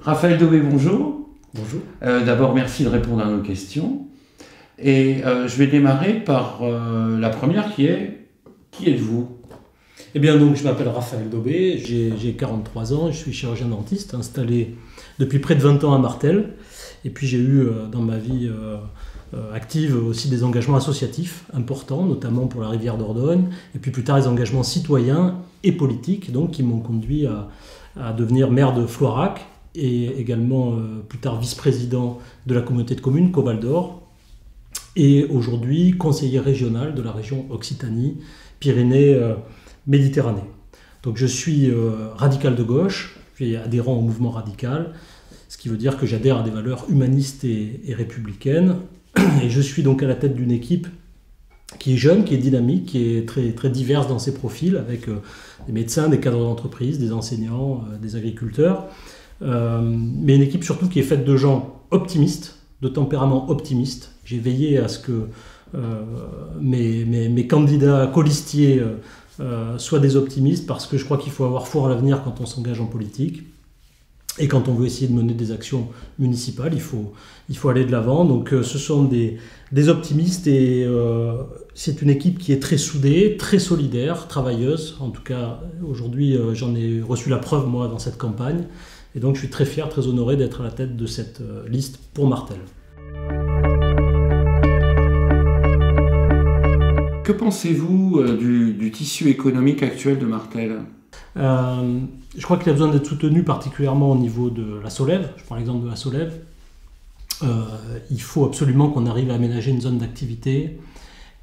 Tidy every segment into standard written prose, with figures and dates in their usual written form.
Raphaël Daubé, bonjour. Bonjour. D'abord, merci de répondre à nos questions. Et je vais démarrer par la première qui est « Qui êtes-vous » ? Eh bien, donc, je m'appelle Raphaël Daubé, j'ai 43 ans, je suis chirurgien dentiste, installé depuis près de 20 ans à Martel. Et puis j'ai eu dans ma vie active aussi des engagements associatifs importants, notamment pour la rivière Dordogne, et puis plus tard des engagements citoyens et politiques, donc, qui m'ont conduit à devenir maire de Floirac, et également plus tard vice-président de la communauté de communes Caux Val d'Or, et aujourd'hui conseiller régional de la région Occitanie-Pyrénées-Méditerranée. Donc je suis radical de gauche, je suis adhérent au mouvement radical, ce qui veut dire que j'adhère à des valeurs humanistes et républicaines, et je suis donc à la tête d'une équipe qui est jeune, qui est dynamique, qui est très, très diverse dans ses profils, avec des médecins, des cadres d'entreprise, des enseignants, des agriculteurs, mais une équipe surtout qui est faite de gens optimistes, de tempérament optimiste. J'ai veillé à ce que mes candidats colistiers soient des optimistes, parce que je crois qu'il faut avoir foi en l'avenir quand on s'engage en politique. Et quand on veut essayer de mener des actions municipales, il faut aller de l'avant. Donc ce sont des optimistes, et c'est une équipe qui est très soudée, très solidaire, travailleuse. En tout cas, aujourd'hui, j'en ai reçu la preuve, moi, dans cette campagne. Et donc je suis très fier, très honoré d'être à la tête de cette liste pour Martel. Que pensez-vous du tissu économique actuel de Martel ? Je crois qu'il a besoin d'être soutenu particulièrement au niveau de la Solève. Je prends l'exemple de la Solève. Il faut absolument qu'on arrive à aménager une zone d'activité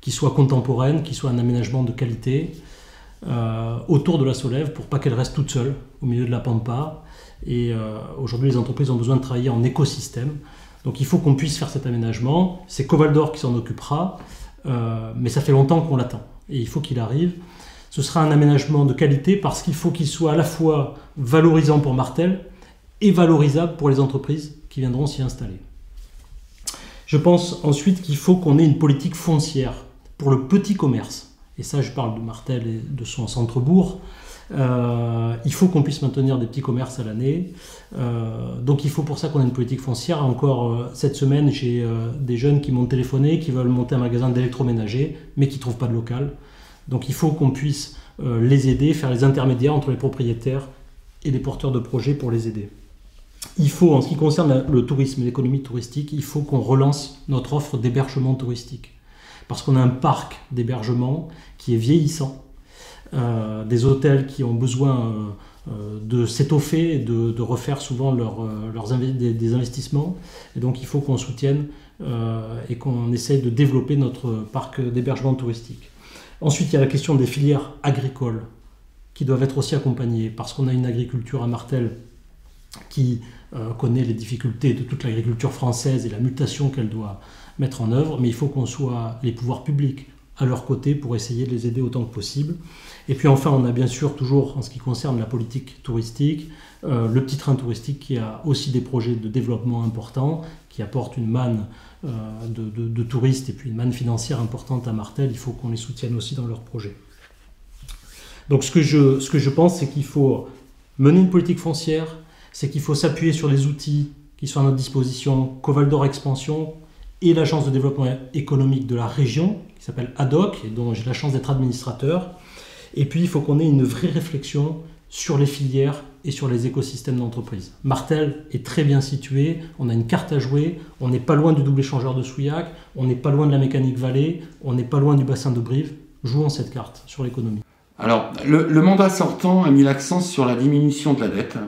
qui soit contemporaine, qui soit un aménagement de qualité autour de la Solève, pour pas qu'elle reste toute seule au milieu de la pampa. Et aujourd'hui, les entreprises ont besoin de travailler en écosystème. Donc il faut qu'on puisse faire cet aménagement. C'est Caux Val d'Or qui s'en occupera, mais ça fait longtemps qu'on l'attend. Et il faut qu'il arrive. Ce sera un aménagement de qualité, parce qu'il faut qu'il soit à la fois valorisant pour Martel et valorisable pour les entreprises qui viendront s'y installer. Je pense ensuite qu'il faut qu'on ait une politique foncière pour le petit commerce. Et ça, je parle de Martel et de son centre-bourg. Il faut qu'on puisse maintenir des petits commerces à l'année. Donc il faut pour ça qu'on ait une politique foncière. Encore cette semaine, j'ai des jeunes qui m'ont téléphoné, qui veulent monter un magasin d'électroménager, mais qui ne trouvent pas de local. Donc il faut qu'on puisse les aider, faire les intermédiaires entre les propriétaires et les porteurs de projets pour les aider. Il faut, en ce qui concerne le tourisme et l'économie touristique, il faut qu'on relance notre offre d'hébergement touristique. Parce qu'on a un parc d'hébergement qui est vieillissant, des hôtels qui ont besoin de s'étoffer et de refaire souvent des investissements. Et donc il faut qu'on soutienne et qu'on essaye de développer notre parc d'hébergement touristique. Ensuite, il y a la question des filières agricoles qui doivent être aussi accompagnées, parce qu'on a une agriculture à Martel qui connaît les difficultés de toute l'agriculture française et la mutation qu'elle doit mettre en œuvre, mais il faut qu'on soit les pouvoirs publics à leur côté pour essayer de les aider autant que possible. Et puis enfin, on a bien sûr toujours, en ce qui concerne la politique touristique, le petit train touristique qui a aussi des projets de développement importants, qui apporte une manne de touristes et puis une manne financière importante à Martel. Il faut qu'on les soutienne aussi dans leurs projets. Donc ce que je pense, c'est qu'il faut mener une politique foncière, c'est qu'il faut s'appuyer sur les outils qui sont à notre disposition, Caux Val d'Or Expansion et l'agence de développement économique de la région, qui s'appelle ADOC, et dont j'ai la chance d'être administrateur. Et puis il faut qu'on ait une vraie réflexion sur les filières et sur les écosystèmes d'entreprise. Martel est très bien situé, on a une carte à jouer, on n'est pas loin du double échangeur de Souillac, on n'est pas loin de la mécanique Vallée, on n'est pas loin du bassin de Brive. Jouons cette carte sur l'économie. Alors, le mandat sortant a mis l'accent sur la diminution de la dette.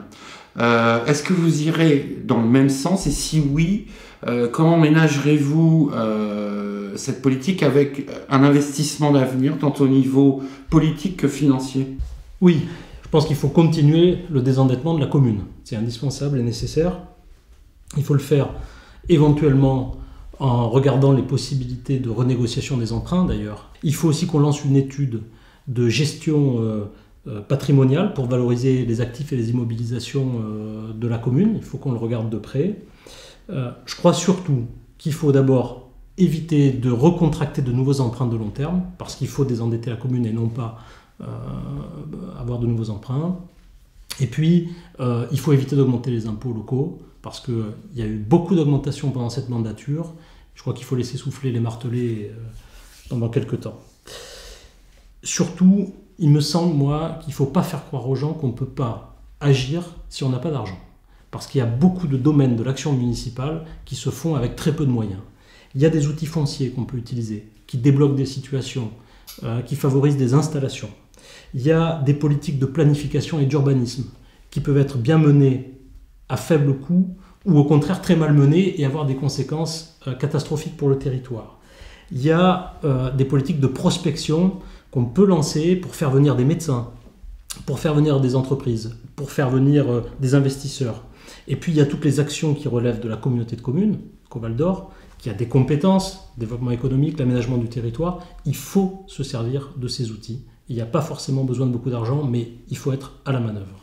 Est-ce que vous irez dans le même sens, et si oui, comment ménagerez-vous cette politique avec un investissement d'avenir, tant au niveau politique que financier ? Oui, je pense qu'il faut continuer le désendettement de la commune. C'est indispensable et nécessaire. Il faut le faire éventuellement en regardant les possibilités de renégociation des emprunts d'ailleurs. Il faut aussi qu'on lance une étude de gestion patrimoniale pour valoriser les actifs et les immobilisations de la commune. Il faut qu'on le regarde de près. Je crois surtout qu'il faut d'abord éviter de recontracter de nouveaux emprunts de long terme, parce qu'il faut désendetter la commune et non pas avoir de nouveaux emprunts. Et puis, il faut éviter d'augmenter les impôts locaux, parce qu'il y a eu beaucoup d'augmentations pendant cette mandature. Je crois qu'il faut laisser souffler les martelets pendant quelques temps. Surtout, il me semble, moi, qu'il ne faut pas faire croire aux gens qu'on ne peut pas agir si on n'a pas d'argent. Parce qu'il y a beaucoup de domaines de l'action municipale qui se font avec très peu de moyens. Il y a des outils fonciers qu'on peut utiliser, qui débloquent des situations, qui favorisent des installations. Il y a des politiques de planification et d'urbanisme qui peuvent être bien menées à faible coût ou au contraire très mal menées et avoir des conséquences catastrophiques pour le territoire. Il y a des politiques de prospection qu'on peut lancer pour faire venir des médecins, pour faire venir des entreprises, pour faire venir des investisseurs. Et puis il y a toutes les actions qui relèvent de la communauté de communes, Val d'Or, qui a des compétences, développement économique, l'aménagement du territoire. Il faut se servir de ces outils. Il n'y a pas forcément besoin de beaucoup d'argent, mais il faut être à la manœuvre.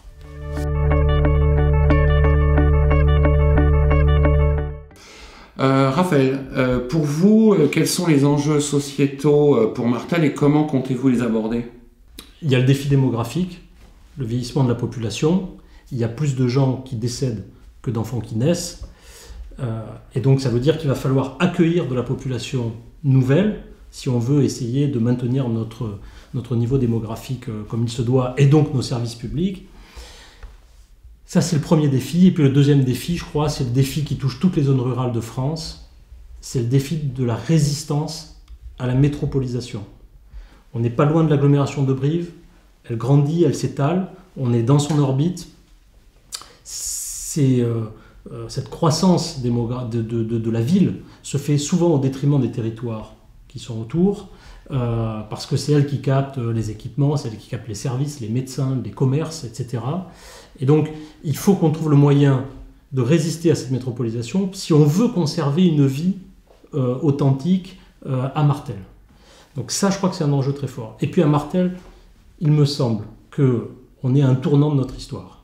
Raphaël, pour vous, quels sont les enjeux sociétaux pour Martel et comment comptez-vous les aborder? Il y a le défi démographique, le vieillissement de la population. Il y a plus de gens qui décèdent que d'enfants qui naissent. Et donc ça veut dire qu'il va falloir accueillir de la population nouvelle si on veut essayer de maintenir notre niveau démographique comme il se doit et donc nos services publics. Ça, c'est le premier défi. Et puis le deuxième défi, je crois, c'est le défi qui touche toutes les zones rurales de France. C'est le défi de la résistance à la métropolisation. On n'est pas loin de l'agglomération de Brive. Elle grandit, elle s'étale. On est dans son orbite. Cette croissance de la ville se fait souvent au détriment des territoires qui sont autour, parce que c'est elle qui capte les équipements, c'est elle qui capte les services, les médecins, les commerces, etc. Et donc, il faut qu'on trouve le moyen de résister à cette métropolisation si on veut conserver une vie authentique à Martel. Donc ça, je crois que c'est un enjeu très fort. Et puis à Martel, il me semble qu'on est à un tournant de notre histoire.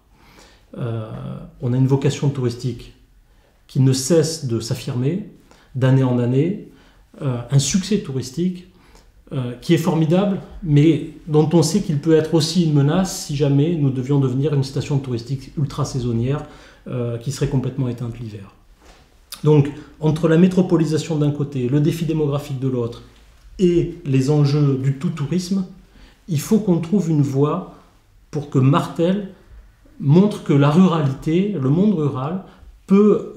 On a une vocation touristique qui ne cesse de s'affirmer d'année en année, un succès touristique qui est formidable, mais dont on sait qu'il peut être aussi une menace si jamais nous devions devenir une station touristique ultra saisonnière qui serait complètement éteinte l'hiver. Donc, entre la métropolisation d'un côté, le défi démographique de l'autre et les enjeux du tout-tourisme, il faut qu'on trouve une voie pour que Martel montre que la ruralité, le monde rural, peut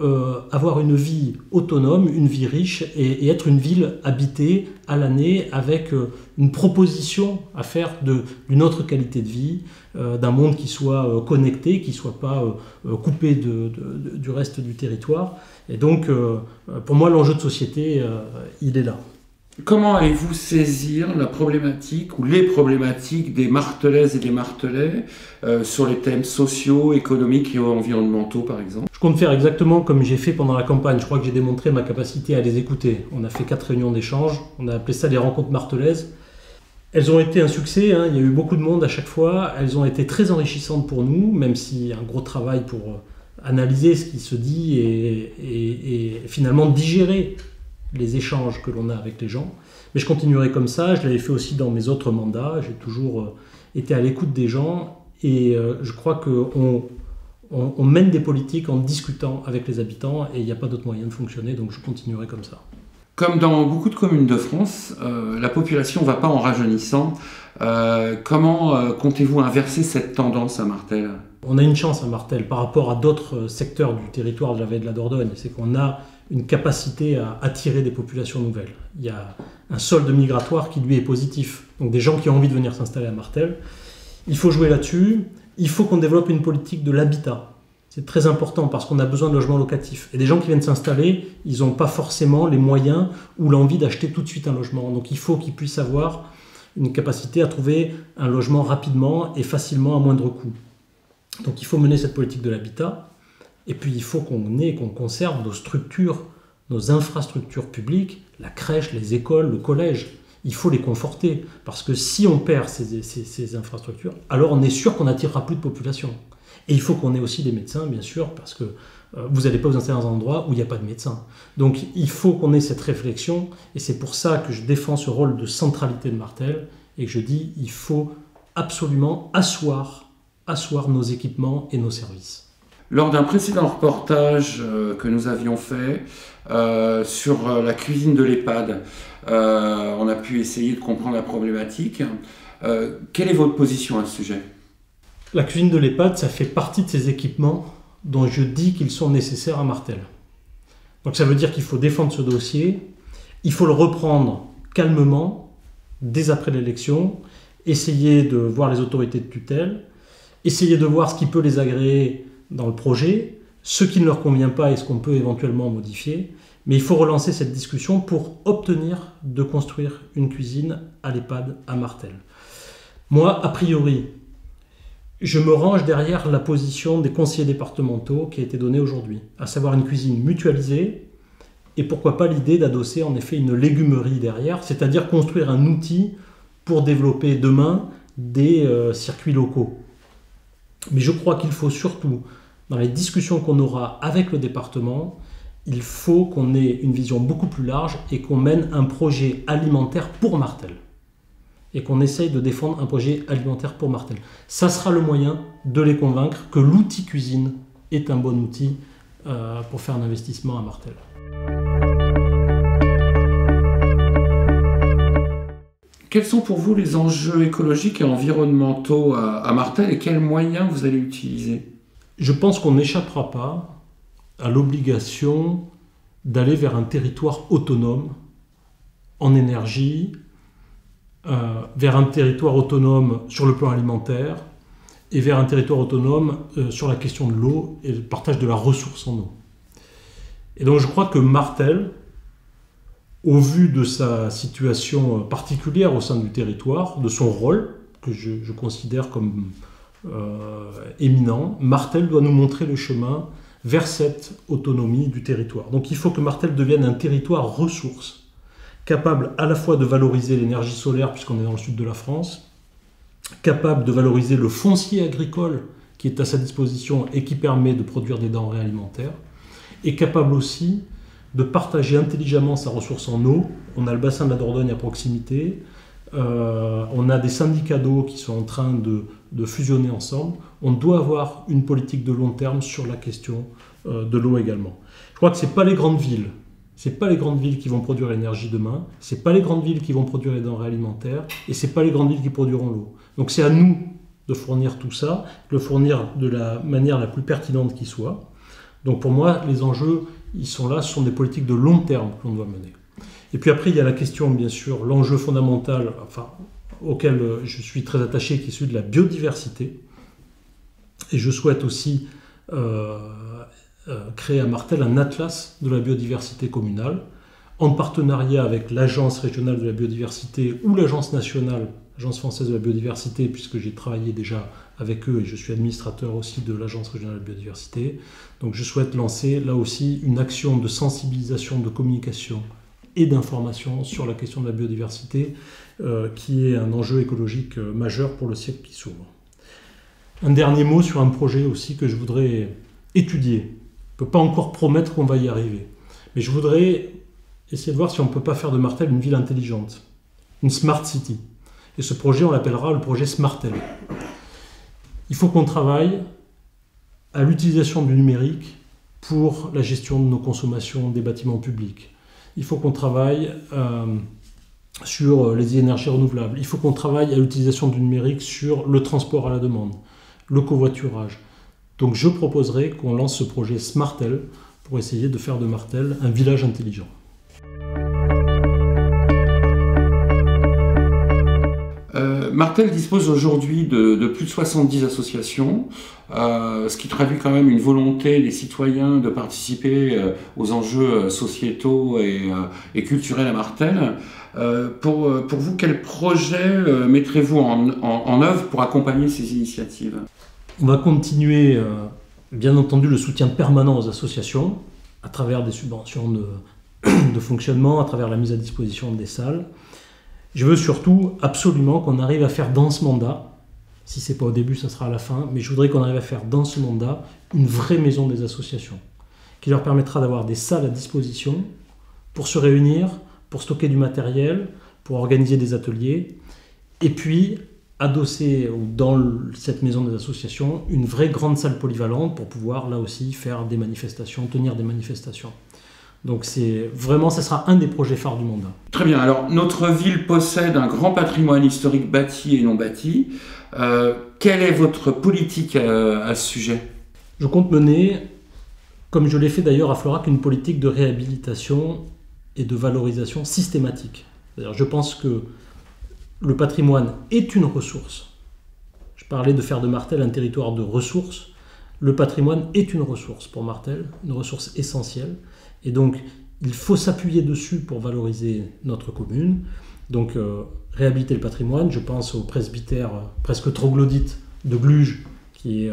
avoir une vie autonome, une vie riche et être une ville habitée à l'année avec une proposition à faire d'une autre qualité de vie, d'un monde qui soit connecté, qui ne soit pas coupé du reste du territoire. Et donc, pour moi, l'enjeu de société, il est là. Comment allez-vous saisir la problématique ou les problématiques des Martelaises et des Martelais sur les thèmes sociaux, économiques et environnementaux, par exemple? Je compte faire exactement comme j'ai fait pendant la campagne. Je crois que j'ai démontré ma capacité à les écouter. On a fait 4 réunions d'échange. On a appelé ça les rencontres martelaises. Elles ont été un succès. Il y a eu beaucoup de monde à chaque fois. Elles ont été très enrichissantes pour nous, même s'il y a un gros travail pour analyser ce qui se dit et finalement digérer les échanges que l'on a avec les gens. Mais je continuerai comme ça, je l'avais fait aussi dans mes autres mandats, j'ai toujours été à l'écoute des gens et je crois qu'on mène des politiques en discutant avec les habitants et il n'y a pas d'autre moyen de fonctionner, donc je continuerai comme ça. Comme dans beaucoup de communes de France, la population ne va pas en rajeunissant. Comment comptez-vous inverser cette tendance à Martel? On a une chance à Martel par rapport à d'autres secteurs du territoire de la vallée de la Dordogne, c'est qu'on a une capacité à attirer des populations nouvelles. Il y a un solde migratoire qui lui est positif, donc des gens qui ont envie de venir s'installer à Martel. Il faut jouer là-dessus, il faut qu'on développe une politique de l'habitat. C'est très important parce qu'on a besoin de logements locatifs. Et des gens qui viennent s'installer, ils n'ont pas forcément les moyens ou l'envie d'acheter tout de suite un logement. Donc il faut qu'ils puissent avoir une capacité à trouver un logement rapidement et facilement à moindre coût. Donc il faut mener cette politique de l'habitat. Et puis il faut qu'on conserve nos structures, nos infrastructures publiques, la crèche, les écoles, le collège. Il faut les conforter, parce que si on perd ces infrastructures, alors on est sûr qu'on n'attirera plus de population. Et il faut qu'on ait aussi des médecins, bien sûr, parce que vous n'allez pas vous installer dans un endroit où il n'y a pas de médecins. Donc il faut qu'on ait cette réflexion, et c'est pour ça que je défends ce rôle de centralité de Martel, et que je dis il faut absolument asseoir asseoir nos équipements et nos services. Lors d'un précédent reportage que nous avions fait sur la cuisine de l'EHPAD, on a pu essayer de comprendre la problématique. Quelle est votre position à ce sujet ? La cuisine de l'EHPAD, ça fait partie de ces équipements dont je dis qu'ils sont nécessaires à Martel. Donc ça veut dire qu'il faut défendre ce dossier, il faut le reprendre calmement, dès après l'élection, essayer de voir les autorités de tutelle, essayer de voir ce qui peut les agréer dans le projet, ce qui ne leur convient pas et ce qu'on peut éventuellement modifier. Mais il faut relancer cette discussion pour obtenir de construire une cuisine à l'EHPAD à Martel. Moi, a priori, je me range derrière la position des conseillers départementaux qui a été donnée aujourd'hui, à savoir une cuisine mutualisée et pourquoi pas l'idée d'adosser en effet une légumerie derrière, c'est-à-dire construire un outil pour développer demain des circuits locaux. Mais je crois qu'il faut surtout, dans les discussions qu'on aura avec le département, il faut qu'on ait une vision beaucoup plus large et qu'on mène un projet alimentaire pour Martel. Et qu'on essaye de défendre un projet alimentaire pour Martel. Ça sera le moyen de les convaincre que l'outil cuisine est un bon outil pour faire un investissement à Martel. Quels sont pour vous les enjeux écologiques et environnementaux à Martel et quels moyens vous allez utiliser ? Je pense qu'on n'échappera pas à l'obligation d'aller vers un territoire autonome en énergie, vers un territoire autonome sur le plan alimentaire et vers un territoire autonome sur la question de l'eau et le partage de la ressource en eau. Et donc je crois que Martel, au vu de sa situation particulière au sein du territoire, de son rôle, que je considère comme éminent, Martel doit nous montrer le chemin vers cette autonomie du territoire. Donc il faut que Martel devienne un territoire ressource, capable à la fois de valoriser l'énergie solaire, puisqu'on est dans le sud de la France, capable de valoriser le foncier agricole qui est à sa disposition et qui permet de produire des denrées alimentaires, et capable aussi de partager intelligemment sa ressource en eau. On a le bassin de la Dordogne à proximité, on a des syndicats d'eau qui sont en train de fusionner ensemble. On doit avoir une politique de long terme sur la question de l'eau également. Je crois que ce n'est pas les grandes villes. Ce n'est pas les grandes villes qui vont produire l'énergie demain, ce n'est pas les grandes villes qui vont produire les denrées alimentaires, et ce n'est pas les grandes villes qui produiront l'eau. Donc c'est à nous de fournir tout ça, de le fournir de la manière la plus pertinente qui soit. Donc pour moi, les enjeux, ils sont là, ce sont des politiques de long terme que l'on doit mener. Et puis après, il y a la question, bien sûr, l'enjeu fondamental, auquel je suis très attaché, qui est celui de la biodiversité. Et je souhaite aussi créer à Martel un atlas de la biodiversité communale, en partenariat avec l'Agence régionale de la biodiversité ou l'Agence nationale, l'Agence française de la biodiversité, puisque j'ai travaillé déjà avec eux et je suis administrateur aussi de l'Agence régionale de la biodiversité. Donc je souhaite lancer là aussi une action de sensibilisation, de communication et d'information sur la question de la biodiversité, qui est un enjeu écologique majeur pour le siècle qui s'ouvre. Un dernier mot sur un projet aussi que je voudrais étudier. Je ne peux pas encore promettre qu'on va y arriver, mais je voudrais essayer de voir si on ne peut pas faire de Martel une ville intelligente, une smart city. Et ce projet, on l'appellera le projet Smartel. Il faut qu'on travaille à l'utilisation du numérique pour la gestion de nos consommations des bâtiments publics. Il faut qu'on travaille sur les énergies renouvelables. Il faut qu'on travaille à l'utilisation du numérique sur le transport à la demande, le covoiturage. Donc je proposerai qu'on lance ce projet Smartel pour essayer de faire de Martel un village intelligent. Martel dispose aujourd'hui de plus de 70 associations, ce qui traduit quand même une volonté des citoyens de participer aux enjeux sociétaux et culturels à Martel. Pour vous, quel projet mettrez-vous en œuvre pour accompagner ces initiatives ? On va continuer, bien entendu, le soutien permanent aux associations, à travers des subventions de fonctionnement, à travers la mise à disposition des salles. Je veux surtout absolument qu'on arrive à faire dans ce mandat, si ce n'est pas au début, ça sera à la fin, mais je voudrais qu'on arrive à faire dans ce mandat une vraie maison des associations, qui leur permettra d'avoir des salles à disposition pour se réunir, pour stocker du matériel, pour organiser des ateliers, et puis adosser dans cette maison des associations une vraie grande salle polyvalente pour pouvoir là aussi faire des manifestations, tenir des manifestations. Donc c'est vraiment, ça sera un des projets phares du mandat. Très bien, alors notre ville possède un grand patrimoine historique bâti et non bâti. Quelle est votre politique à ce sujet ? Je compte mener, comme je l'ai fait d'ailleurs à Florac, une politique de réhabilitation et de valorisation systématique. C'est-à-dire, je pense que le patrimoine est une ressource. Je parlais de faire de Martel un territoire de ressources. Le patrimoine est une ressource pour Martel, une ressource essentielle. Et donc, il faut s'appuyer dessus pour valoriser notre commune. Donc, réhabiliter le patrimoine, je pense au presbytère presque troglodyte de Gluges, qui est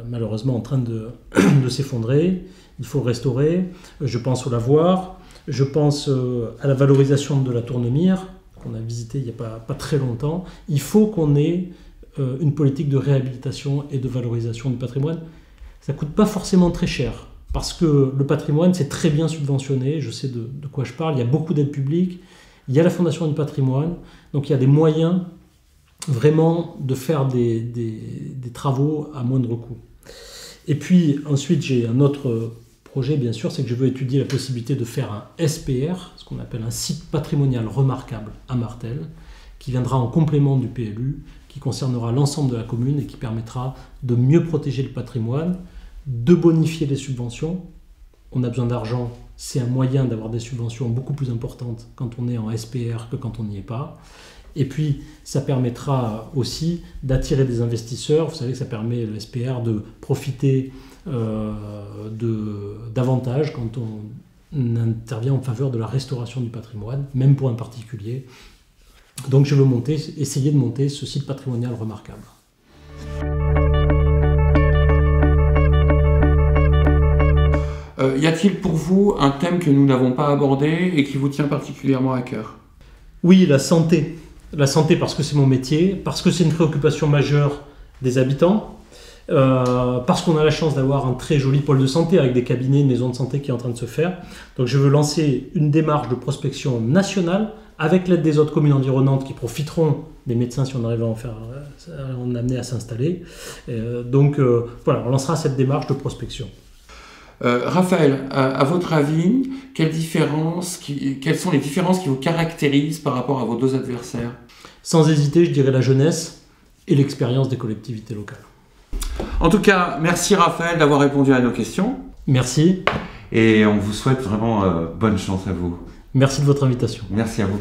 malheureusement en train de s'effondrer. Il faut restaurer. Je pense au lavoir. Je pense à la valorisation de la Tournemire, qu'on a visité il n'y a pas très longtemps. Il faut qu'on ait une politique de réhabilitation et de valorisation du patrimoine. Ça ne coûte pas forcément très cher, parce que le patrimoine, c'est très bien subventionné. Je sais de quoi je parle. Il y a beaucoup d'aides publiques. Il y a la Fondation du patrimoine. Donc il y a des moyens vraiment de faire des travaux à moindre coût. Et puis ensuite, j'ai un autre projet, bien sûr, c'est que je veux étudier la possibilité de faire un SPR, ce qu'on appelle un site patrimonial remarquable à Martel, qui viendra en complément du PLU, qui concernera l'ensemble de la commune et qui permettra de mieux protéger le patrimoine, de bonifier les subventions. On a besoin d'argent, c'est un moyen d'avoir des subventions beaucoup plus importantes quand on est en SPR que quand on n'y est pas. Et puis, ça permettra aussi d'attirer des investisseurs. Vous savez que ça permet, le SPR, de profiter davantage quand on intervient en faveur de la restauration du patrimoine, même pour un particulier. Donc je veux essayer de monter ce site patrimonial remarquable. Y a-t-il pour vous un thème que nous n'avons pas abordé et qui vous tient particulièrement à cœur ? Oui, la santé. La santé parce que c'est mon métier, parce que c'est une préoccupation majeure des habitants, parce qu'on a la chance d'avoir un très joli pôle de santé avec des cabinets, une maison de santé qui est en train de se faire. Donc je veux lancer une démarche de prospection nationale avec l'aide des autres communes environnantes qui profiteront des médecins si on arrive à en amener à s'installer. Donc voilà, on lancera cette démarche de prospection. Raphaël, à votre avis, quelles sont les différences qui vous caractérisent par rapport à vos deux adversaires ? Sans hésiter, je dirais la jeunesse et l'expérience des collectivités locales. En tout cas, merci Raphaël d'avoir répondu à nos questions. Merci. Et on vous souhaite vraiment bonne chance à vous. Merci de votre invitation. Merci à vous.